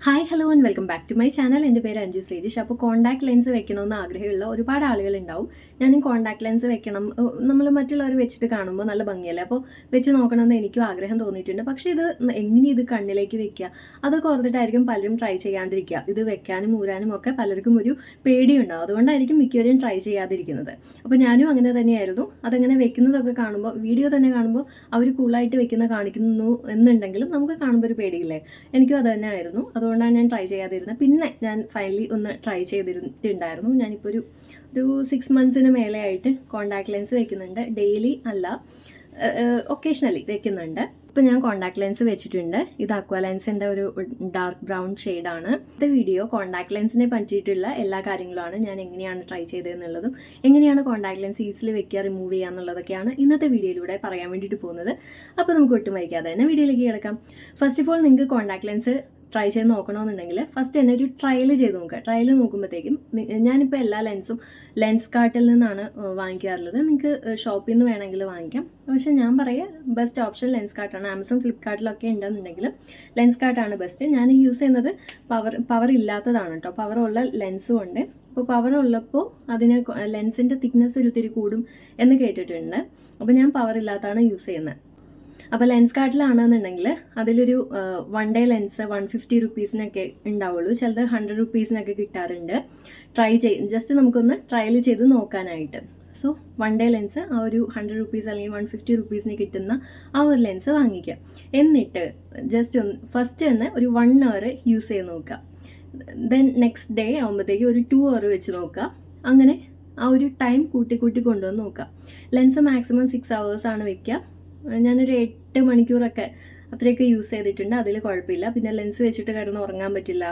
Hi hello and welcome back to my channel. എൻ്റെ പേര് അഞ്ജു ശ്രീജിഷ്. അപ്പോൾ കോൺടാക്ട് ലെൻസ് വെക്കണമെന്ന് ആഗ്രഹമുള്ള ഒരുപാട് ആളുകളുണ്ടാവും. ഞാനും കോൺടാക്ട് ലെൻസ് വെക്കണം, നമ്മൾ മറ്റുള്ളവർ വെച്ചിട്ട് കാണുമ്പോൾ നല്ല ഭംഗിയല്ലേ, അപ്പോൾ വെച്ച് നോക്കണമെന്ന് എനിക്കും ആഗ്രഹം തോന്നിയിട്ടുണ്ട്. പക്ഷേ എങ്ങനെ ഇത് കണ്ണിലേക്ക് വെക്കുക, അതൊക്കെ ഓർത്തിട്ടായിരിക്കും പലരും ട്രൈ ചെയ്യാണ്ടിരിക്കുക. ഇത് വെക്കാനും ഊരാനും ഒക്കെ പലർക്കും ഒരു പേടിയുണ്ടാവും. അതുകൊണ്ടായിരിക്കും മിക്കവരും ട്രൈ ചെയ്യാതിരിക്കുന്നത്. അപ്പോൾ ഞാനും അങ്ങനെ തന്നെയായിരുന്നു. അതങ്ങനെ വെക്കുന്നതൊക്കെ കാണുമ്പോൾ, വീഡിയോ തന്നെ കാണുമ്പോൾ അവർ കൂളായിട്ട് കാണിക്കുന്നു എന്നുണ്ടെങ്കിലും നമുക്ക് കാണുമ്പോൾ ഒരു പേടിയില്ലേ, എനിക്കും അത് തന്നെ ആയിരുന്നു. അതുകൊണ്ടാണ് ഞാൻ ട്രൈ ചെയ്യാതിരുന്നത്. പിന്നെ ഞാൻ ഫൈനലി ഒന്ന് ട്രൈ ചെയ്തിട്ടുണ്ടായിരുന്നു. ഞാനിപ്പോൾ ഒരു 6 മന്ത്സിന് മേലെ ആയിട്ട് കോൺടാക്ട് ലെൻസ് വെക്കുന്നുണ്ട്. ഡെയിലി അല്ല, ഒക്കേഷണലി വെക്കുന്നുണ്ട്. ഇപ്പോൾ ഞാൻ കോൺടാക്ട് ലെൻസ് വെച്ചിട്ടുണ്ട്. ഇത് അക്വാ ലെൻസിൻ്റെ ഒരു ഡാർക്ക് ബ്രൗൺ ഷെയ്ഡാണ്. ഇന്നത്തെ വീഡിയോ കോൺടാക്ട് ലെൻസിനെ പറ്റിയിട്ടുള്ള എല്ലാ കാര്യങ്ങളുമാണ്. ഞാൻ എങ്ങനെയാണ് ട്രൈ ചെയ്തതെന്നുള്ളതും എങ്ങനെയാണ് കോൺടാക്ട് ലെൻസ് ഈസിലി വെക്കുക, റിമൂവ് ചെയ്യുക എന്നുള്ളതൊക്കെയാണ് ഇന്നത്തെ വീഡിയോയിലൂടെ പറയാൻ വേണ്ടിയിട്ട് പോകുന്നത്. അപ്പോൾ നമുക്ക് ഒട്ടും വൈകാതെ തന്നെ വീഡിയോയിലേക്ക് കിടക്കാം. ഫസ്റ്റ് ഓഫ് ഓൾ, നിങ്ങൾക്ക് കോൺടാക്ട് ലെൻസ് ട്രൈ ചെയ്ത് നോക്കണമെന്നുണ്ടെങ്കിൽ ഫസ്റ്റ് തന്നെ ഒരു ട്രയൽ ചെയ്ത് നോക്കുക. ട്രയൽ നോക്കുമ്പോഴത്തേക്കും ഞാനിപ്പോൾ എല്ലാ ലെൻസും ലെൻസ് കാർട്ടിൽ നിന്നാണ് വാങ്ങിക്കാറുള്ളത്. നിങ്ങൾക്ക് ഷോപ്പിൽ നിന്ന് വേണമെങ്കിൽ വാങ്ങിക്കാം. പക്ഷേ ഞാൻ പറയാം, ബെസ്റ്റ് ഓപ്ഷൻ ലെൻസ് കാർട്ടാണ്. ആമസോൺ, ഫ്ലിപ്കാർട്ടിലൊക്കെ ഉണ്ടെന്നുണ്ടെങ്കിൽ ലെൻസ് കാർട്ടാണ് ബെസ്റ്റ്. ഞാൻ യൂസ് ചെയ്യുന്നത് പവർ ഇല്ലാത്തതാണ് കേട്ടോ. പവറുള്ള ലെൻസും ഉണ്ട്. അപ്പോൾ പവർ ഉള്ളപ്പോൾ അതിന് ലെൻസിൻ്റെ തിക്നെസ് ഒരു ഇത്തിരി കൂടും എന്ന് കേട്ടിട്ടുണ്ട്. അപ്പോൾ ഞാൻ പവർ ഇല്ലാത്തതാണ് യൂസ് ചെയ്യുന്നത്. അപ്പോൾ ലെൻസ് കാർട്ടിലാണെന്നുണ്ടെങ്കിൽ അതിലൊരു 1 ഡേ ലെൻസ് 150 റുപ്പീസിനൊക്കെ ഉണ്ടാവുള്ളൂ. ചിലത് 100 റുപ്പീസിനൊക്കെ കിട്ടാറുണ്ട്. ജസ്റ്റ് നമുക്കൊന്ന് ട്രയൽ ചെയ്ത് നോക്കാനായിട്ട്. സോ 1 ഡേ ലെൻസ് ആ ഒരു 100 റുപ്പീസ് അല്ലെങ്കിൽ 150 റുപ്പീസിന് കിട്ടുന്ന ആ ഒരു ലെൻസ് വാങ്ങിക്കുക. എന്നിട്ട് ജസ്റ്റ് ഫസ്റ്റ് തന്നെ ഒരു 1 അവർ യൂസ് ചെയ്ത് നോക്കുക. ദെൻ നെക്സ്റ്റ് ഡേ ആകുമ്പോഴത്തേക്ക് ഒരു 2 അവർ വെച്ച് നോക്കുക. അങ്ങനെ ആ ഒരു ടൈം കൂട്ടി കൊണ്ടുവന്ന് നോക്കുക. ലെൻസ് മാക്സിമം 6 അവേഴ്സാണ് വെക്കുക. ഞാനൊരു 8 മണിക്കൂറൊക്കെ അത്രയൊക്കെ യൂസ് ചെയ്തിട്ടുണ്ട്. അതിൽ കുഴപ്പമില്ല. പിന്നെ ലെൻസ് വെച്ചിട്ട് കിടന്ന് ഉറങ്ങാൻ പറ്റില്ല.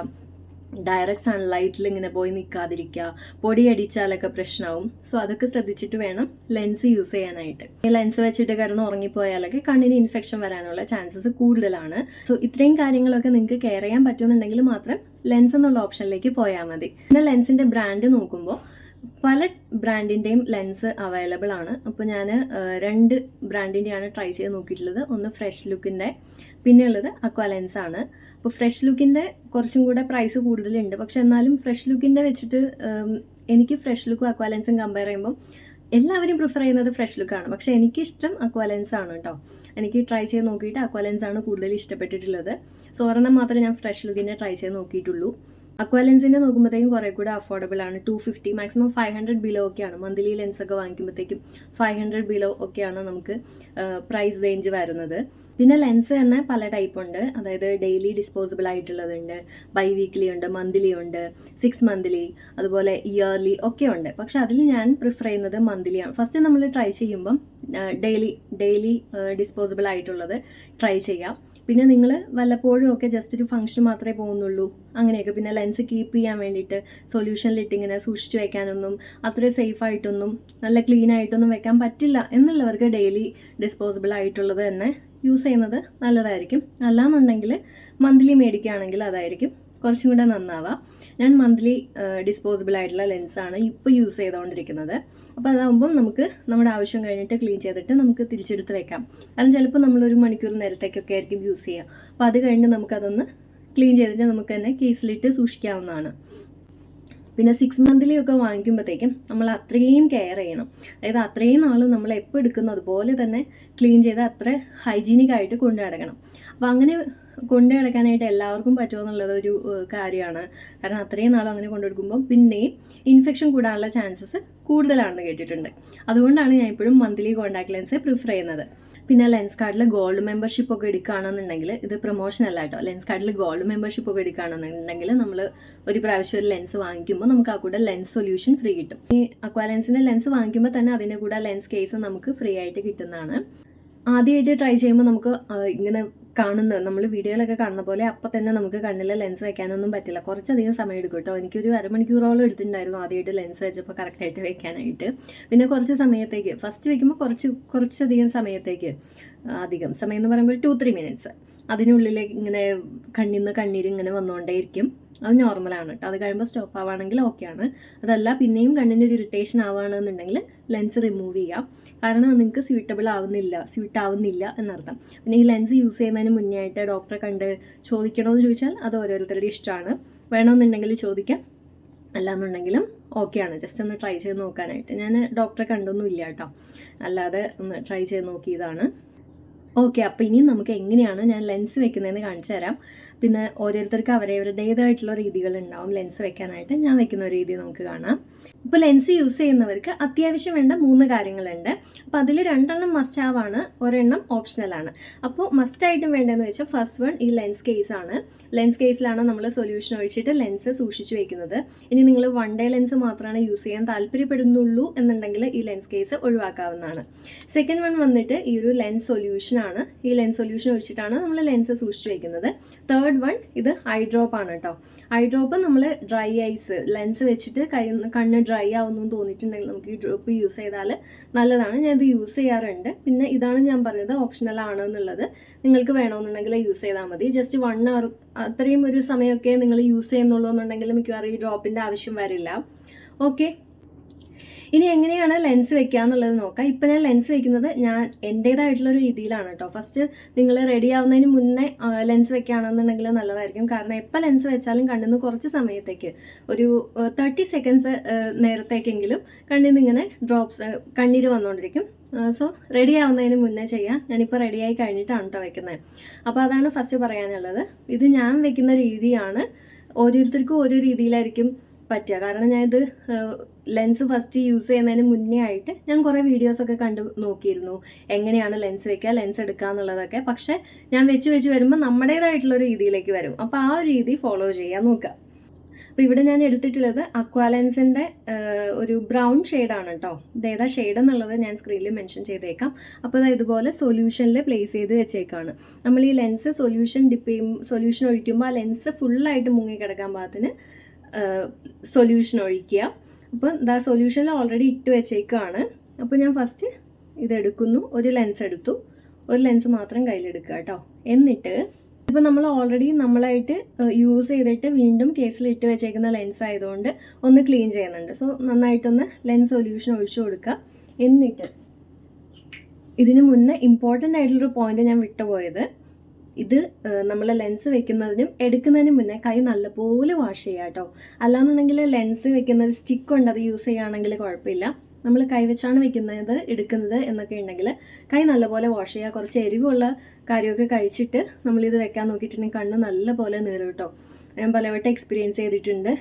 ഡയറക്റ്റ് സൺലൈറ്റിൽ ഇങ്ങനെ പോയി നിൽക്കാതിരിക്കുക. പൊടി അടിച്ചാലൊക്കെ പ്രശ്നമാവും. സോ അതൊക്കെ ശ്രദ്ധിച്ചിട്ട് വേണം ലെൻസ് യൂസ് ചെയ്യാനായിട്ട്. ഈ ലെൻസ് വെച്ചിട്ട് കിടന്ന് ഉറങ്ങിപ്പോയാലൊക്കെ കണ്ണിന് ഇൻഫെക്ഷൻ വരാനുള്ള ചാൻസസ് കൂടുതലാണ്. സോ ഇത്രയും കാര്യങ്ങളൊക്കെ നിങ്ങൾക്ക് കെയർ ചെയ്യാൻ പറ്റുമെന്നുണ്ടെങ്കിൽ മാത്രം ലെൻസ് എന്നുള്ള ഓപ്ഷനിലേക്ക് പോയാൽ മതി. പിന്നെ ലെൻസിൻ്റെ ബ്രാൻഡ് നോക്കുമ്പോൾ പല ബ്രാൻഡിൻ്റെയും ലെൻസ് അവൈലബിൾ ആണ്. അപ്പോൾ ഞാൻ 2 ബ്രാൻഡിൻ്റെയാണ് ട്രൈ ചെയ്ത് നോക്കിയിട്ടുള്ളത്. ഒന്ന് ഫ്രഷ് ലുക്കിൻ്റെ, പിന്നെ ഉള്ളത് അക്വാ ലെൻസ് ആണ്. അപ്പോൾ ഫ്രഷ് ലുക്കിൻ്റെ കുറച്ചും കൂടെ പ്രൈസ് കൂടുതലുണ്ട്. പക്ഷെ എന്നാലും ഫ്രഷ് ലുക്കിൻ്റെ വെച്ചിട്ട് എനിക്ക് ഫ്രഷ് ലുക്കും അക്വാ ലെൻസും കമ്പയർ ചെയ്യുമ്പോൾ എല്ലാവരും പ്രിഫർ ചെയ്യുന്നത് ഫ്രഷ് ലുക്കാണ്. പക്ഷേ എനിക്കിഷ്ടം അക്വാ ലെൻസ് ആണ് കേട്ടോ. എനിക്ക് ട്രൈ ചെയ്ത് നോക്കിയിട്ട് അക്വാ ലെൻസ് ആണ് കൂടുതൽ ഇഷ്ടപ്പെട്ടിട്ടുള്ളത്. സോ ഒരെണ്ണം മാത്രമേ ഞാൻ ഫ്രഷ് ലുക്കിൻ്റെ ട്രൈ ചെയ്ത് നോക്കിയിട്ടുള്ളൂ. അക്വാ ലെൻസിൻ്റെ നോക്കുമ്പോഴത്തേക്കും കുറേ കൂടെ അഫോർഡബിൾ ആണ്. 250 മാക്സിമം 500 ബിലോ ഒക്കെയാണ്. മന്ത്ലി ലെൻസ് ഒക്കെ വാങ്ങിക്കുമ്പോഴത്തേക്കും 500 ബിലോ ഒക്കെയാണ് നമുക്ക് പ്രൈസ് റേഞ്ച് വരുന്നത്. പിന്നെ ലെൻസ് തന്നെ പല ടൈപ്പ് ഉണ്ട്. അതായത് ഡെയിലി ഡിസ്പോസിബിൾ ആയിട്ടുള്ളതുണ്ട്, ബൈ വീക്ക്ലി ഉണ്ട്, മന്ത്ലി ഉണ്ട്, 6 മന്ത്ലി, അതുപോലെ ഇയർലി ഒക്കെ ഉണ്ട്. പക്ഷെ അതിൽ ഞാൻ പ്രിഫർ ചെയ്യുന്നത് മന്ത്ലിയാണ്. ഫസ്റ്റ് നമ്മൾ ട്രൈ ചെയ്യുമ്പം ഡെയിലി ഡിസ്പോസിബിൾ ആയിട്ടുള്ളത് ട്രൈ ചെയ്യാം. പിന്നെ നിങ്ങൾ വല്ലപ്പോഴും ഒക്കെ ജസ്റ്റ് ഒരു ഫംഗ്ഷൻ മാത്രമേ പോകുന്നുള്ളൂ അങ്ങനെയൊക്കെ. പിന്നെ ലെൻസ് കീപ്പ് ചെയ്യാൻ വേണ്ടിയിട്ട് സൊല്യൂഷനിലിട്ട് ഇങ്ങനെ സൂക്ഷിച്ച് വെക്കാനൊന്നും അത്ര സേഫ് ആയിട്ടൊന്നും നല്ല ക്ലീൻ ആയിട്ടൊന്നും വെക്കാൻ പറ്റില്ല എന്നുള്ളവർക്ക് ഡെയിലി ഡിസ്പോസിബിൾ ആയിട്ടുള്ളത് തന്നെ യൂസ് ചെയ്യുന്നത് നല്ലതായിരിക്കും. അല്ലാന്നുണ്ടെങ്കിൽ മന്ത്ലി മേടിക്കുകയാണെങ്കിൽ അതായിരിക്കും കുറച്ചും കൂടെ നന്നാവുക. ഞാൻ മന്ത്ലി ഡിസ്പോസിബിൾ ആയിട്ടുള്ള ലെൻസാണ് ഇപ്പോൾ യൂസ് ചെയ്തുകൊണ്ടിരിക്കുന്നത്. അപ്പോൾ അതാകുമ്പം നമുക്ക് നമ്മുടെ ആവശ്യം കഴിഞ്ഞിട്ട് ക്ലീൻ ചെയ്തിട്ട് നമുക്ക് തിരിച്ചെടുത്ത് വെക്കാം. കാരണം ചിലപ്പോൾ നമ്മളൊരു മണിക്കൂർ നേരത്തേക്കൊക്കെ ആയിരിക്കും യൂസ് ചെയ്യുക. അപ്പോൾ അത് കഴിഞ്ഞ് നമുക്കതൊന്ന് ക്ലീൻ ചെയ്തിട്ട് നമുക്ക് തന്നെ കേസിലിട്ട് സൂക്ഷിക്കാവുന്നതാണ്. പിന്നെ 6 മന്ത്ലി ഒക്കെ വാങ്ങിക്കുമ്പോഴത്തേക്കും നമ്മൾ അത്രയും കെയർ ചെയ്യണം. അതായത് അത്രയും നാൾ നമ്മൾ എപ്പോൾ എടുക്കുന്നു അതുപോലെ തന്നെ ക്ലീൻ ചെയ്ത് അത്ര ഹൈജീനിക് ആയിട്ട് കൊണ്ടു നടക്കണം. അപ്പോൾ അങ്ങനെ കൊണ്ടു നടക്കാനായിട്ട് എല്ലാവർക്കും പറ്റുമെന്നുള്ളത് ഒരു കാര്യമാണ്. കാരണം അത്രയും നാളും അങ്ങനെ കൊണ്ടെടുക്കുമ്പോൾ പിന്നെയും ഇൻഫെക്ഷൻ കൂടാനുള്ള ചാൻസസ് കൂടുതലാണെന്ന് കേട്ടിട്ടുണ്ട്. അതുകൊണ്ടാണ് ഞാൻ ഇപ്പോഴും മന്ത്ലി കോൺടാക്ട് ലെൻസ് പ്രിഫർ ചെയ്യുന്നത്. പിന്നെ ലെൻസ് കാർഡിൽ ഗോൾഡ് മെമ്പർഷിപ്പ് ഒക്കെ എടുക്കുകയാണെന്നുണ്ടെങ്കിൽ, ഇത് പ്രൊമോഷൻ അല്ല കേട്ടോ, ലെൻസ് കാർഡിൽ ഗോൾഡ് മെമ്പർഷിപ്പ് ഒക്കെ എടുക്കുകയാണെന്നുണ്ടെങ്കിൽ നമ്മൾ ഒരു പ്രാവശ്യം ഒരു ലെൻസ് വാങ്ങിക്കുമ്പോൾ നമുക്ക് ആ കൂടെ ലെൻസ് സൊല്യൂഷൻ ഫ്രീ കിട്ടും. ഈ അക്വാ ലെൻസിൻ്റെ ലെൻസ് വാങ്ങിക്കുമ്പോൾ തന്നെ അതിൻ്റെ കൂടെ ലെൻസ് കേസ് നമുക്ക് ഫ്രീ ആയിട്ട് കിട്ടുന്നതാണ്. ആദ്യമായിട്ട് ട്രൈ ചെയ്യുമ്പോൾ നമുക്ക് ഇങ്ങനെ നമ്മൾ വീഡിയോയിലൊക്കെ കാണുന്ന പോലെ അപ്പം തന്നെ നമുക്ക് കണ്ണിൽ ലെൻസ് വെക്കാനൊന്നും പറ്റില്ല. കുറച്ചധികം സമയം എടുക്കും കേട്ടോ. എനിക്കൊരു അരമണിക്കൂറോളം എടുത്തിട്ടുണ്ടായിരുന്നു ആദ്യമായിട്ട് ലെൻസ് വെച്ചപ്പോൾ കറക്റ്റായിട്ട് വെക്കാനായിട്ട്. പിന്നെ കുറച്ച് സമയത്തേക്ക് ഫസ്റ്റ് വെക്കുമ്പോൾ കുറച്ചധികം സമയത്തേക്ക്, അധികം സമയം എന്ന് പറയുമ്പോൾ 2-3 മിനിറ്റ്സ് അതിനുള്ളിൽ ഇങ്ങനെ കണ്ണീര് ഇങ്ങനെ വന്നുകൊണ്ടേയിരിക്കും. അത് നോർമലാണ് കേട്ടോ. അത് കഴിയുമ്പോൾ സ്റ്റോപ്പ് ആവുകയാണെങ്കിൽ ഓക്കെയാണ്. അതല്ല പിന്നെയും കണ്ണിൻ്റെ ഒരു ഇറിറ്റേഷൻ ആവുകയാണെന്നുണ്ടെങ്കിൽ ലെൻസ് റിമൂവ് ചെയ്യാം. കാരണം നിങ്ങൾക്ക് സ്യൂട്ട് ആവുന്നില്ല എന്നർത്ഥം. പിന്നെ ഈ ലെൻസ് യൂസ് ചെയ്യുന്നതിന് മുന്നേ ആയിട്ട് ഡോക്ടറെ കണ്ട് ചോദിക്കണമെന്ന് ചോദിച്ചാൽ അത് ഓരോരുത്തരുടെ ഇഷ്ടമാണ്. വേണമെന്നുണ്ടെങ്കിൽ ചോദിക്കാം, അല്ലാന്നുണ്ടെങ്കിലും ഓക്കെയാണ്. ജസ്റ്റ് ഒന്ന് ട്രൈ ചെയ്ത് നോക്കാനായിട്ട്. ഞാൻ ഡോക്ടറെ കണ്ടൊന്നുമില്ല കേട്ടോ, അല്ലാതെ ഒന്ന് ട്രൈ ചെയ്ത് നോക്കിയതാണ്. ഓക്കെ, അപ്പോൾ ഇനി നമുക്ക് എങ്ങനെയാണ് ഞാൻ ലെൻസ് വെക്കുന്നതെന്ന് കാണിച്ചു തരാം. പിന്നെ ഓരോരുത്തർക്ക് അവരവരുടേതായിട്ടുള്ള രീതികളുണ്ടാവും ലെൻസ് വെക്കാനായിട്ട്. ഞാൻ വെക്കുന്ന രീതി നമുക്ക് കാണാം. ഇപ്പോൾ ലെൻസ് യൂസ് ചെയ്യുന്നവർക്ക് അത്യാവശ്യം വേണ്ട 3 കാര്യങ്ങളുണ്ട്. അപ്പോൾ അതിൽ 2 മസ്റ്റ് ഹാവ് ആണ്, ഒരെണ്ണം ഓപ്ഷണലാണ്. അപ്പോൾ മസ്റ്റായിട്ടും വേണ്ടതെന്ന് വെച്ചാൽ ഫസ്റ്റ് വൺ ഈ ലെൻസ് കേസാണ്. ലെൻസ് കേസിലാണ് നമ്മൾ സൊല്യൂഷൻ ഒഴിച്ചിട്ട് ലെൻസ് സൂക്ഷിച്ചു വെക്കുന്നത്. ഇനി നിങ്ങൾ 1 ഡേ ലെൻസ് മാത്രമാണ് യൂസ് ചെയ്യാൻ താല്പര്യപ്പെടുന്നുള്ളൂ എന്നുണ്ടെങ്കിൽ ഈ ലെൻസ് കേസ് ഒഴിവാക്കാവുന്നതാണ്. സെക്കൻഡ് വൺ വന്നിട്ട് ഈ ഒരു ലെൻസ് സൊല്യൂഷനാണ്. ഈ ലെൻസ് സൊല്യൂഷൻ ഒഴിച്ചിട്ടാണ് നമ്മൾ ലെൻസ് സൂക്ഷിച്ചു വെക്കുന്നത്. തേർഡ് വൺ ഇത് ഐ ഡ്രോപ്പ് ആണ് കേട്ടോ. ഐ ഡ്രോപ്പ് നമ്മൾ ഡ്രൈ ഐസ് ലെൻസ് വെച്ചിട്ട് കണ്ണ് ഡ്രൈ ആവുന്നു തോന്നിയിട്ടുണ്ടെങ്കിൽ നമുക്ക് ഈ ഡ്രോപ്പ് യൂസ് ചെയ്താൽ നല്ലതാണ്. ഞാൻ ഇത് യൂസ് ചെയ്യാറുണ്ട്. പിന്നെ ഇതാണ് ഞാൻ പറഞ്ഞത് ഓപ്ഷണൽ ആണ് എന്നുള്ളത്. നിങ്ങൾക്ക് വേണമെന്നുണ്ടെങ്കിൽ യൂസ് ചെയ്താൽ മതി. ജസ്റ്റ് 1 hour അത്രയും ഒരു സമയമൊക്കെ നിങ്ങൾ യൂസ് ചെയ്യുന്നുള്ളൂ എന്നുണ്ടെങ്കിൽ മിക്കവാറും ഈ ഡ്രോപ്പിൻ്റെ ആവശ്യം വരില്ല. ഓക്കെ, ഇനി എങ്ങനെയാണ് ലെൻസ് വെക്കുക എന്നുള്ളത് നോക്കാം. ഇപ്പം ഞാൻ ലെൻസ് വെക്കുന്നത് ഞാൻ എൻ്റേതായിട്ടുള്ളൊരു രീതിയിലാണ് കേട്ടോ. ഫസ്റ്റ് നിങ്ങൾ റെഡി ആവുന്നതിന് മുന്നേ ലെൻസ് വെക്കുകയാണെന്നുണ്ടെങ്കിൽ നല്ലതായിരിക്കും. കാരണം എപ്പോൾ ലെൻസ് വെച്ചാലും കണ്ണിന്ന് കുറച്ച് സമയത്തേക്ക് ഒരു 30 seconds നേരത്തേക്കെങ്കിലും കണ്ണിന്ന് ഇങ്ങനെ ഡ്രോപ്സ് കണ്ണീര് വന്നുകൊണ്ടിരിക്കും. സോ റെഡി ആവുന്നതിന് മുന്നേ ചെയ്യാം. ഞാനിപ്പോൾ റെഡിയായി കഴിഞ്ഞിട്ടാണ് കേട്ടോ വെക്കുന്നത്. അപ്പോൾ അതാണ് ഫസ്റ്റ് പറയാനുള്ളത്. ഇത് ഞാൻ വെക്കുന്ന രീതിയാണ്. ഓരോരുത്തർക്കും ഓരോ രീതിയിലായിരിക്കും പറ്റുക. കാരണം ഞാനിത് ലെൻസ് ഫസ്റ്റ് യൂസ് ചെയ്യുന്നതിന് മുന്നേ ആയിട്ട് ഞാൻ കുറേ വീഡിയോസൊക്കെ കണ്ട് നോക്കിയിരുന്നു, എങ്ങനെയാണ് ലെൻസ് വെക്കുക, ലെൻസ് എടുക്കുക എന്നുള്ളതൊക്കെ. പക്ഷേ ഞാൻ വെച്ച് വരുമ്പോൾ നമ്മുടേതായിട്ടുള്ള രീതിയിലേക്ക് വരും. അപ്പോൾ ആ ഒരു രീതി ഫോളോ ചെയ്യാൻ നോക്കുക. അപ്പോൾ ഇവിടെ ഞാൻ എടുത്തിട്ടുള്ളത് അക്വാലെൻസിൻ്റെ ഒരു ബ്രൗൺ ഷെയ്ഡാണ് കേട്ടോ. ഇതേതാ ഷെയ്ഡ് എന്നുള്ളത് ഞാൻ സ്ക്രീനിൽ മെൻഷൻ ചെയ്തേക്കാം. അപ്പോൾ അത് ഇതുപോലെ സൊല്യൂഷനിൽ പ്ലേസ് ചെയ്ത് വെച്ചേക്കാണ്. നമ്മൾ ഈ ലെൻസ് സൊല്യൂഷൻ ഒഴിക്കുമ്പോൾ ആ ലെൻസ് ഫുള്ളായിട്ട് മുങ്ങിക്കിടക്കാൻ പാകത്തിന് സൊല്യൂഷൻ ഒഴിക്കുക. അപ്പോൾ ഇതാ സൊല്യൂഷനിൽ ഓൾറെഡി ഇട്ട് വെച്ചേക്കാണ്. അപ്പോൾ ഞാൻ ഫസ്റ്റ് ഇതെടുക്കുന്നു. ഒരു ലെൻസ് എടുത്തു. ഒരു ലെൻസ് മാത്രം കയ്യിലെടുക്കുക കേട്ടോ. എന്നിട്ട് ഇപ്പോൾ നമ്മൾ ഓൾറെഡി നമ്മളായിട്ട് യൂസ് ചെയ്തിട്ട് വീണ്ടും കേസിൽ ഇട്ട് വെച്ചേക്കുന്ന ലെൻസ് ആയതുകൊണ്ട് ഒന്ന് ക്ലീൻ ചെയ്യുന്നുണ്ട്. സോ നന്നായിട്ടൊന്ന് ലെൻസ് സൊല്യൂഷൻ ഒഴിച്ചു കൊടുക്കുക. എന്നിട്ട് ഇതിന് മുന്നേ ഇമ്പോർട്ടൻ്റ് ആയിട്ടുള്ളൊരു പോയിന്റ് ഞാൻ വിട്ടുപോയത്, ഇത് നമ്മൾ ലെൻസ് വെക്കുന്നതിനും എടുക്കുന്നതിനും മുന്നേ കൈ നല്ലപോലെ വാഷ് ചെയ്യുക കേട്ടോ. അല്ലാന്നുണ്ടെങ്കിൽ ലെൻസ് വെക്കുന്നത് സ്റ്റിക്ക് ഉണ്ട്, അത് യൂസ് ചെയ്യുകയാണെങ്കിൽ കുഴപ്പമില്ല. നമ്മൾ കൈ വെച്ചാണ് എടുക്കുന്നത് എന്നൊക്കെ ഉണ്ടെങ്കിൽ കൈ നല്ലപോലെ വാഷ് ചെയ്യുക. കുറച്ച് എരിവുള്ള കാര്യമൊക്കെ കഴിച്ചിട്ട് നമ്മളിത് വെക്കാൻ നോക്കിയിട്ടുണ്ടെങ്കിൽ കണ്ണ് നല്ലപോലെ നീറും കേട്ടോ. ഞാൻ പലവട്ടം എക്സ്പീരിയൻസ് ചെയ്തിട്ടുണ്ട്.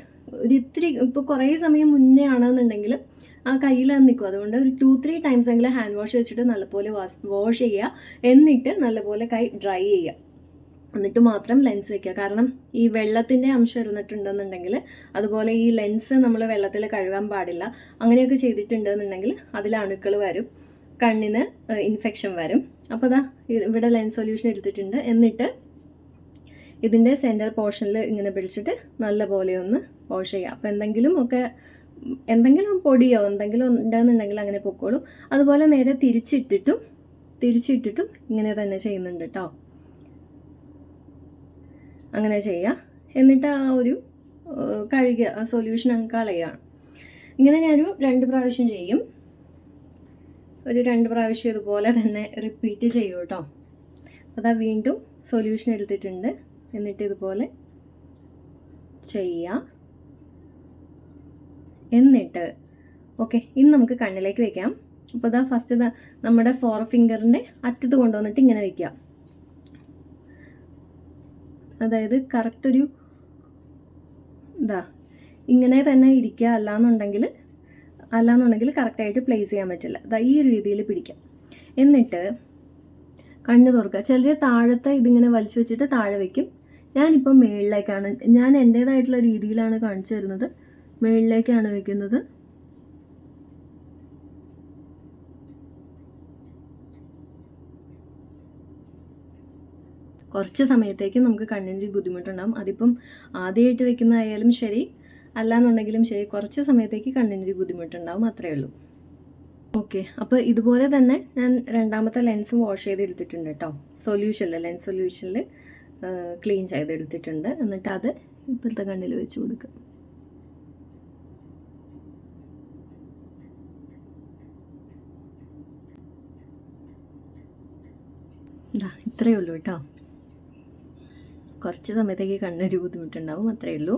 ഇത്തിരി ഇപ്പോൾ കുറേ സമയം മുന്നേ ആണെന്നുണ്ടെങ്കിൽ ആ കയ്യിൽ അത് നിൽക്കും. അതുകൊണ്ട് ഒരു 2-3 times എങ്കിലും ഹാൻഡ് വാഷ് വെച്ചിട്ട് നല്ലപോലെ വാഷ് ചെയ്യുക. എന്നിട്ട് നല്ലപോലെ കൈ ഡ്രൈ ചെയ്യുക. എന്നിട്ട് മാത്രം ലെൻസ് വെക്കുക. കാരണം ഈ വെള്ളത്തിൻ്റെ അംശം ഇരുന്നിട്ടുണ്ടെന്നുണ്ടെങ്കിൽ, അതുപോലെ ഈ ലെൻസ് നമ്മൾ വെള്ളത്തിൽ കഴുകാൻ പാടില്ല. അങ്ങനെയൊക്കെ ചെയ്തിട്ടുണ്ടെന്നുണ്ടെങ്കിൽ അതിൽ അണുക്കൾ വരും, കണ്ണിന് ഇൻഫെക്ഷൻ വരും. അപ്പോൾ അതാ ഇവിടെ ലെൻസ് സൊല്യൂഷൻ എടുത്തിട്ടുണ്ട്. എന്നിട്ട് ഇതിൻ്റെ സെൻറ്റർ പോർഷനിൽ ഇങ്ങനെ പിടിച്ചിട്ട് നല്ലപോലെ ഒന്ന് വാഷ് ചെയ്യുക. അപ്പോൾ എന്തെങ്കിലും പൊടിയോ എന്തെങ്കിലും ഉണ്ടെന്നുണ്ടെങ്കിൽ അങ്ങനെ പൊക്കോളും. അതുപോലെ നേരെ തിരിച്ചിട്ടിട്ടും ഇങ്ങനെ തന്നെ ചെയ്യുന്നുണ്ട് കേട്ടോ. അങ്ങനെ ചെയ്യുക. എന്നിട്ട് ആ ഒരു കഴുകുക, ആ സൊല്യൂഷൻ അങ്ങ് കളയുകയാണ്. ഇങ്ങനെ ഞാനൊരു 2 പ്രാവശ്യം ചെയ്യും. ഒരു 2 പ്രാവശ്യം ഇതുപോലെ തന്നെ റിപ്പീറ്റ് ചെയ്യും കേട്ടോ. അതാ വീണ്ടും സൊല്യൂഷൻ എടുത്തിട്ടുണ്ട്. എന്നിട്ട് ഇതുപോലെ ചെയ്യുക. എന്നിട്ട് ഓക്കെ, ഇനി നമുക്ക് കണ്ണിലേക്ക് വെക്കാം. അപ്പോൾ ഇതാ ഫസ്റ്റ് നമ്മുടെ 4 ഫിംഗറിൻ്റെ അറ്റത്ത് കൊണ്ടുവന്നിട്ട് ഇങ്ങനെ വെക്കുക. അതായത് കറക്റ്റ് ഒരു ഇങ്ങനെ തന്നെ ഇരിക്കുക. അല്ലാന്നുണ്ടെങ്കിൽ കറക്റ്റായിട്ട് പ്ലേസ് ചെയ്യാൻ പറ്റില്ല. ഈ ഒരു രീതിയിൽ പിടിക്കാം. എന്നിട്ട് കണ്ണ് തുറക്കുക. ചിലർ താഴത്തെ ഇതിങ്ങനെ വലിച്ചു വെച്ചിട്ട് താഴെ വയ്ക്കും. ഞാനിപ്പോൾ മുകളിലേക്കാണ്, ഞാൻ എൻ്റേതായിട്ടുള്ള രീതിയിലാണ് കാണിച്ചു തരുന്നത്. മുകളിലേക്കാണ് വെക്കുന്നത്. കുറച്ച് സമയത്തേക്ക് നമുക്ക് കണ്ണിൻ്റെ ബുദ്ധിമുട്ടുണ്ടാകും. അതിപ്പം ആദ്യമായിട്ട് വെക്കുന്നതായാലും ശരി, അല്ലാന്നുണ്ടെങ്കിലും ശരി, കുറച്ച് സമയത്തേക്ക് കണ്ണിൻ്റെ ബുദ്ധിമുട്ടുണ്ടാകും. അത്രയേ ഉള്ളൂ. ഓക്കെ, അപ്പോൾ ഇതുപോലെ തന്നെ ഞാൻ രണ്ടാമത്തെ ലെൻസും വാഷ് ചെയ്ത് എടുത്തിട്ടുണ്ട് കേട്ടോ. ലെൻസ് സൊല്യൂഷനിൽ ക്ലീൻ ചെയ്തെടുത്തിട്ടുണ്ട്. എന്നിട്ട് അത് ഇപ്പോഴത്തെ കണ്ണിൽ വെച്ച് കൊടുക്കുക. ഇത്രയേ ഉള്ളൂ കേട്ടോ. കുറച്ച് സമയത്തേക്ക് കണ്ണൊരു ബുദ്ധിമുട്ടുണ്ടാവും, അത്രയേ ഉള്ളൂ.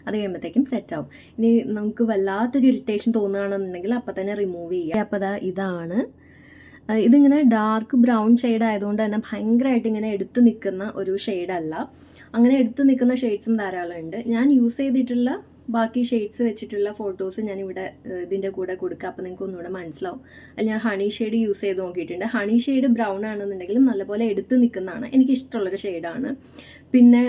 അത് കഴിയുമ്പോഴത്തേക്കും സെറ്റാവും. ഇനി നമുക്ക് വല്ലാത്തൊരു ഇറിറ്റേഷൻ തോന്നുകയാണെന്നുണ്ടെങ്കിൽ അപ്പം തന്നെ റിമൂവ് ചെയ്യുക. അപ്പോൾ ഇതാണ് ഇതിങ്ങനെ ഡാർക്ക് ബ്രൗൺ ഷെയ്ഡ് ആയതുകൊണ്ട് തന്നെ ഭയങ്കരമായിട്ട് ഇങ്ങനെ എടുത്ത് നിൽക്കുന്ന ഒരു ഷെയ്ഡല്ല. അങ്ങനെ എടുത്ത് നിൽക്കുന്ന ഷെയ്ഡ്സും ധാരാളം ഉണ്ട്. ഞാൻ യൂസ് ചെയ്തിട്ടുള്ള ബാക്കി ഷെയ്ഡ്സ് വെച്ചിട്ടുള്ള ഫോട്ടോസ് ഞാനിവിടെ ഇതിൻ്റെ കൂടെ കൊടുക്കുക. അപ്പോൾ നിങ്ങൾക്ക് ഒന്നുകൂടെ മനസ്സിലാവും. ഞാൻ ഹണി ഷെയ്ഡ് യൂസ് ചെയ്ത് നോക്കിയിട്ടുണ്ട്. ഹണി ഷെയ്ഡ് ബ്രൗൺ ആണെന്നുണ്ടെങ്കിലും നല്ലപോലെ എടുത്ത് നിൽക്കുന്നതാണ്, എനിക്കിഷ്ടമുള്ളൊരു ഷെയ്ഡാണ്. പിന്നെ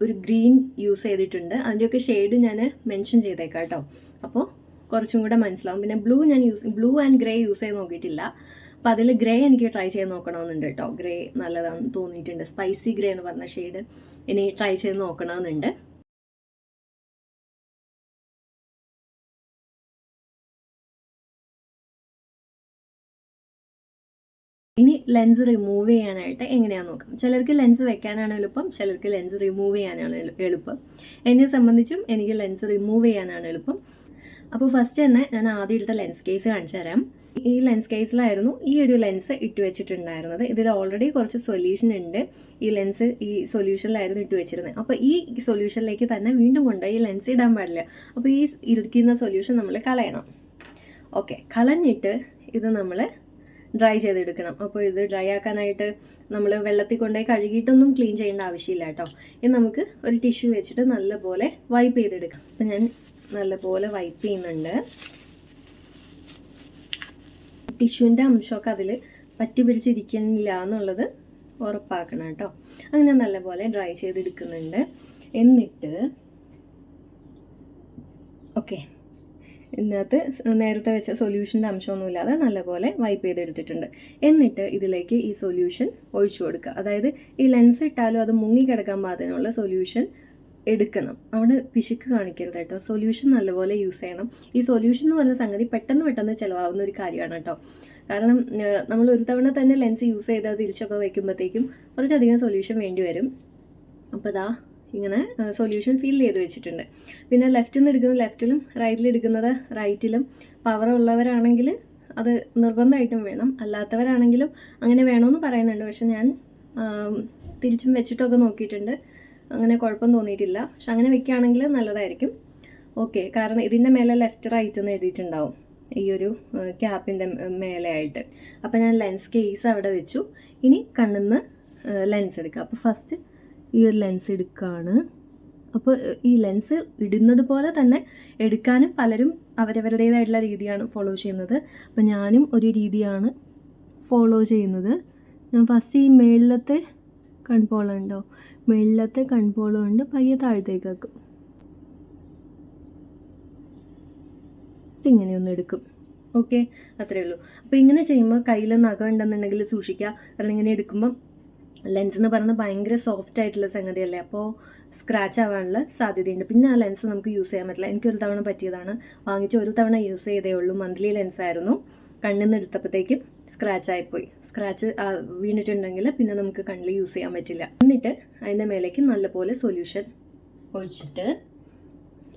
ഒരു ഗ്രീൻ യൂസ് ചെയ്തിട്ടുണ്ട്. അതിൻ്റെയൊക്കെ ഷെയ്ഡ് ഞാൻ മെൻഷൻ ചെയ്തേക്കാം കേട്ടോ, അപ്പോൾ കുറച്ചും കൂടെ മനസ്സിലാവും. പിന്നെ ബ്ലൂ ആൻഡ് ഗ്രേ യൂസ് ചെയ്ത് നോക്കിയിട്ടില്ല. അപ്പോൾ അതിൽ ഗ്രേ എനിക്ക് ട്രൈ ചെയ്ത് നോക്കണമെന്നുണ്ട് കേട്ടോ. ഗ്രേ നല്ലതാണെന്ന് തോന്നിയിട്ടുണ്ട്. സ്പൈസി ഗ്രേ എന്ന് പറഞ്ഞ ഷെയ്ഡ് ഇനി ട്രൈ ചെയ്ത് നോക്കണമെന്നുണ്ട്. ഇനി ലെൻസ് റിമൂവ് ചെയ്യാനായിട്ട് എങ്ങനെയാണെന്ന് നോക്കാം. ചിലർക്ക് ലെൻസ് വെക്കാനാണ് എളുപ്പം, ചിലർക്ക് ലെൻസ് റിമൂവ് ചെയ്യാനാണ് എളുപ്പം. എന്നെ സംബന്ധിച്ചും എനിക്ക് ലെൻസ് റിമൂവ് ചെയ്യാനാണ് എളുപ്പം. അപ്പോൾ ഫസ്റ്റ് തന്നെ ഞാൻ ആദ്യം എടുത്ത ലെൻസ് കേസ് കാണിച്ചു തരാം. ഈ ലെൻസ് കേസിലായിരുന്നു ഈ ഒരു ലെൻസ് ഇട്ട് വെച്ചിട്ടുണ്ടായിരുന്നത്. ഇതിൽ ഓൾറെഡി കുറച്ച് സൊല്യൂഷൻ ഉണ്ട്. ഈ ലെൻസ് ഈ സൊല്യൂഷനിലായിരുന്നു ഇട്ട് വെച്ചിരുന്നത്. അപ്പോൾ ഈ സൊല്യൂഷനിലേക്ക് തന്നെ വീണ്ടും കൊണ്ടുപോയി ഈ ലെൻസ് ഇടാൻ പാടില്ല. അപ്പോൾ ഈ ഇരിക്കുന്ന സൊല്യൂഷൻ നമ്മൾ കളയണം. ഓക്കെ, കളഞ്ഞിട്ട് ഇത് നമ്മൾ ഡ്രൈ ചെയ്തെടുക്കണം. അപ്പോൾ ഇത് ഡ്രൈ ആക്കാനായിട്ട് നമ്മൾ വെള്ളത്തിൽ കൊണ്ടുപോയി കഴുകിയിട്ടൊന്നും ക്ലീൻ ചെയ്യേണ്ട ആവശ്യമില്ല കേട്ടോ. ഇത് നമുക്ക് ഒരു ടിഷ്യൂ വെച്ചിട്ട് നല്ലപോലെ വൈപ്പ് ചെയ്തെടുക്കാം. അപ്പോൾ ഞാൻ നല്ലപോലെ വൈപ്പ് ചെയ്യുന്നുണ്ട്. ടിഷ്യൂവിൻ്റെ അംശമൊക്കെ അതിൽ പറ്റി പിടിച്ചിരിക്കുന്നില്ല എന്നുള്ളത് ഉറപ്പാക്കണം കേട്ടോ. അങ്ങനെ നല്ലപോലെ ഡ്രൈ ചെയ്തെടുക്കുന്നുണ്ട്. എന്നിട്ട് ഓക്കെ, ഇതിനകത്ത് നേരത്തെ വെച്ച സൊല്യൂഷൻ്റെ അംശമൊന്നുമില്ലാതെ നല്ലപോലെ വൈപ്പ് ചെയ്തെടുത്തിട്ടുണ്ട്. എന്നിട്ട് ഇതിലേക്ക് ഈ സൊല്യൂഷൻ ഒഴിച്ചു കൊടുക്കുക. അതായത് ഈ ലെൻസ് ഇട്ടാലും അത് മുങ്ങിക്കിടക്കാൻ പാകത്തിനുള്ള സൊല്യൂഷൻ എടുക്കണം. അവിടെ പിശുക്ക് കാണിക്കരുത് കേട്ടോ. സൊല്യൂഷൻ നല്ലപോലെ യൂസ് ചെയ്യണം. ഈ സൊല്യൂഷൻ എന്ന് പറഞ്ഞ സംഗതി പെട്ടെന്ന് ചിലവാകുന്ന ഒരു കാര്യമാണ് കേട്ടോ. കാരണം നമ്മൾ ഒരു തവണ തന്നെ ലെൻസ് യൂസ് ചെയ്താൽ തിരിച്ചൊക്കെ വയ്ക്കുമ്പോഴത്തേക്കും കുറച്ചധികം സൊല്യൂഷൻ വേണ്ടി വരും. അപ്പോൾ ഇങ്ങനെ സൊല്യൂഷൻ ഫിൽ ചെയ്ത് വെച്ചിട്ടുണ്ട്. പിന്നെ ലെഫ്റ്റിൽ നിന്ന് എടുക്കുന്നത് ലെഫ്റ്റിലും റൈറ്റിൽ എടുക്കുന്നത് റൈറ്റിലും. പവർ ഉള്ളവരാണെങ്കിൽ അത് നിർബന്ധമായിട്ടും വേണം, അല്ലാത്തവരാണെങ്കിലും അങ്ങനെ വേണമെന്ന് പറയുന്നുണ്ട്. പക്ഷെ ഞാൻ തിരിച്ചും വെച്ചിട്ടൊക്കെ നോക്കിയിട്ടുണ്ട്, അങ്ങനെ കുഴപ്പം തോന്നിയിട്ടില്ല. പക്ഷെ അങ്ങനെ വെക്കുകയാണെങ്കിൽ നല്ലതായിരിക്കും. ഓക്കെ, കാരണം ഇതിൻ്റെ മേലെ ലെഫ്റ്റ് റൈറ്റ് എന്ന് എഴുതിയിട്ടുണ്ടാവും ഈ ഒരു ക്യാപ്പിൻ്റെ മേലെ ആയിട്ട്. അപ്പോൾ ഞാൻ ലെൻസ് കേസ് അവിടെ വെച്ചു. ഇനി കണ്ണിന്ന് ലെൻസ് എടുക്കുക. അപ്പോൾ ഫസ്റ്റ് ഈ ഒരു ലെൻസ് എടുക്കുകയാണ്. അപ്പോൾ ഈ ലെൻസ് ഇടുന്നത് പോലെ തന്നെ എടുക്കാനും പലരും അവരവരുടേതായിട്ടുള്ള രീതിയാണ് ഫോളോ ചെയ്യുന്നത്. അപ്പോൾ ഞാനും ഒരു രീതിയാണ് ഫോളോ ചെയ്യുന്നത്. ഞാൻ ഫസ്റ്റ് ഈ മേളിലത്തെ കൺപോളുണ്ടോ, മേളിലത്തെ കൺപോള കൊണ്ട് പയ്യെ താഴത്തേക്ക് വെക്കും. ഇങ്ങനെയൊന്ന് എടുക്കും. ഓക്കെ, അത്രയേ ഉള്ളൂ. അപ്പോൾ ഇങ്ങനെ ചെയ്യുമ്പോൾ കയ്യിൽ നഖം ഉണ്ടെന്നുണ്ടെങ്കിൽ സൂക്ഷിക്കുക. കാരണം ഇങ്ങനെ എടുക്കുമ്പം ലെൻസ് എന്ന് പറയുന്നത് ഭയങ്കര സോഫ്റ്റ് ആയിട്ടുള്ള സംഗതിയല്ലേ, അപ്പോൾ സ്ക്രാച്ച് ആവാനുള്ള സാധ്യതയുണ്ട്. പിന്നെ ആ ലെൻസ് നമുക്ക് യൂസ് ചെയ്യാൻ പറ്റില്ല. എനിക്കൊരു തവണ പറ്റിയതാണ്. വാങ്ങിച്ച് ഒരു തവണ യൂസ് ചെയ്തേ ഉള്ളൂ. മന്ത്ലി ലെൻസായിരുന്നു. കണ്ണിൽ നിന്ന് എടുത്തപ്പോഴത്തേക്കും സ്ക്രാച്ച് ആയിപ്പോയി. സ്ക്രാച്ച് വീണിട്ടുണ്ടെങ്കിൽ പിന്നെ നമുക്ക് കണ്ണിൽ യൂസ് ചെയ്യാൻ പറ്റില്ല. എന്നിട്ട് അതിൻ്റെ മേലേക്ക് നല്ലപോലെ സൊല്യൂഷൻ ഒഴിച്ചിട്ട്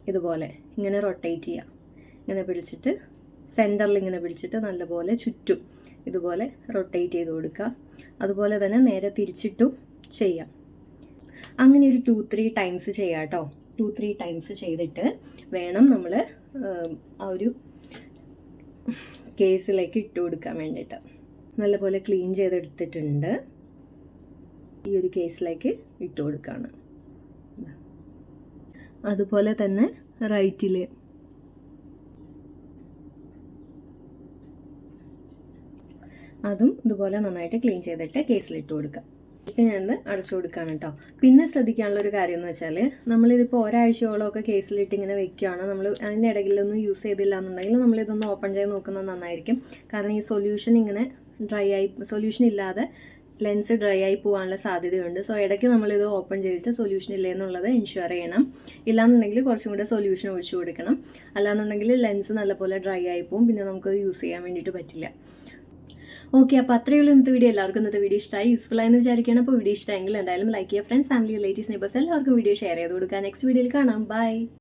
ഇതുപോലെ ഇങ്ങനെ റൊട്ടേറ്റ് ചെയ്യുക. ഇങ്ങനെ പിടിച്ചിട്ട് സെൻറ്ററിൽ ഇങ്ങനെ പിടിച്ചിട്ട് നല്ലപോലെ ചുറ്റും ഇതുപോലെ റൊട്ടേറ്റ് ചെയ്ത് കൊടുക്കുക. അതുപോലെ തന്നെ നേരെ തിരിച്ചിട്ടും ചെയ്യാം. അങ്ങനെ ഒരു 2-3 ടൈംസ് ചെയ്യാം കേട്ടോ. 2-3 ടൈംസ് ചെയ്തിട്ട് വേണം നമ്മൾ ആ ഒരു കേസിലേക്ക് ഇട്ട് കൊടുക്കാൻ വേണ്ടിയിട്ട്. നല്ലപോലെ ക്ലീൻ ചെയ്തെടുത്തിട്ടുണ്ട്. ഈ ഒരു കേസിലേക്ക് ഇട്ട് കൊടുക്കുകയാണ്. അതുപോലെ തന്നെ റൈറ്റിൽ അതും ഇതുപോലെ നന്നായിട്ട് ക്ലീൻ ചെയ്തിട്ട് കേസിലിട്ട് കൊടുക്കുക. ഞാൻ അടച്ചു കൊടുക്കുകയാണ് കേട്ടോ. പിന്നെ ശ്രദ്ധിക്കാനുള്ളൊരു കാര്യം എന്ന് വെച്ചാൽ നമ്മളിതിപ്പോൾ ഒരാഴ്ചയോളമൊക്കെ കേസിലിട്ട് ഇങ്ങനെ വെക്കുകയാണ്. നമ്മൾ അതിൻ്റെ ഇടയിലൊന്നും യൂസ് ചെയ്തില്ല എന്നുണ്ടെങ്കിൽ നമ്മളിതൊന്ന് ഓപ്പൺ ചെയ്ത് നോക്കുന്നത് നന്നായിരിക്കും. കാരണം ഈ സൊല്യൂഷൻ ഇങ്ങനെ സൊല്യൂഷൻ ഇല്ലാതെ ലെൻസ് ഡ്രൈ ആയി പോകാനുള്ള സാധ്യതയുണ്ട്. സോ ഇടയ്ക്ക് നമ്മളിത് ഓപ്പൺ ചെയ്തിട്ട് സൊല്യൂഷൻ ഇല്ലേ എന്നുള്ളത് എൻഷുർ ചെയ്യണം. ഇല്ലാന്നുണ്ടെങ്കിൽ കുറച്ചും കൂടെ സൊല്യൂഷൻ ഒഴിച്ചു കൊടുക്കണം. അല്ലാന്നുണ്ടെങ്കിൽ ലെൻസ് നല്ലപോലെ ഡ്രൈ ആയി പോകും. പിന്നെ നമുക്കത് യൂസ് ചെയ്യാൻ വേണ്ടിയിട്ട് പറ്റില്ല. ഓക്കെ, അപ്പോൾ അത്രയേ ഉള്ളൂ ഇന്നത്തെ വീഡിയോ. എല്ലാവർക്കും ഇന്നത്തെ വീഡിയോ ഇഷ്ടമായി, യൂസ്ഫുൾ ആയെന്ന് വിചാരിക്കണം. അപ്പോൾ വീഡിയോ ഇഷ്ടമെങ്കിൽ എന്തായാലും ലൈക്ക് ചെയ്യുക. ഫ്രണ്ട്സ്, ഫാമിലി, റിലേറ്റീവ്സ്, നെയ്ബേഴ്സ് എല്ലാവർക്കും വീഡിയോ ഷെയർ ചെയ്ത് കൊടുക്കുക. നെക്സ്റ്റ് വീഡിയോയിൽ കാണാം. ബൈ.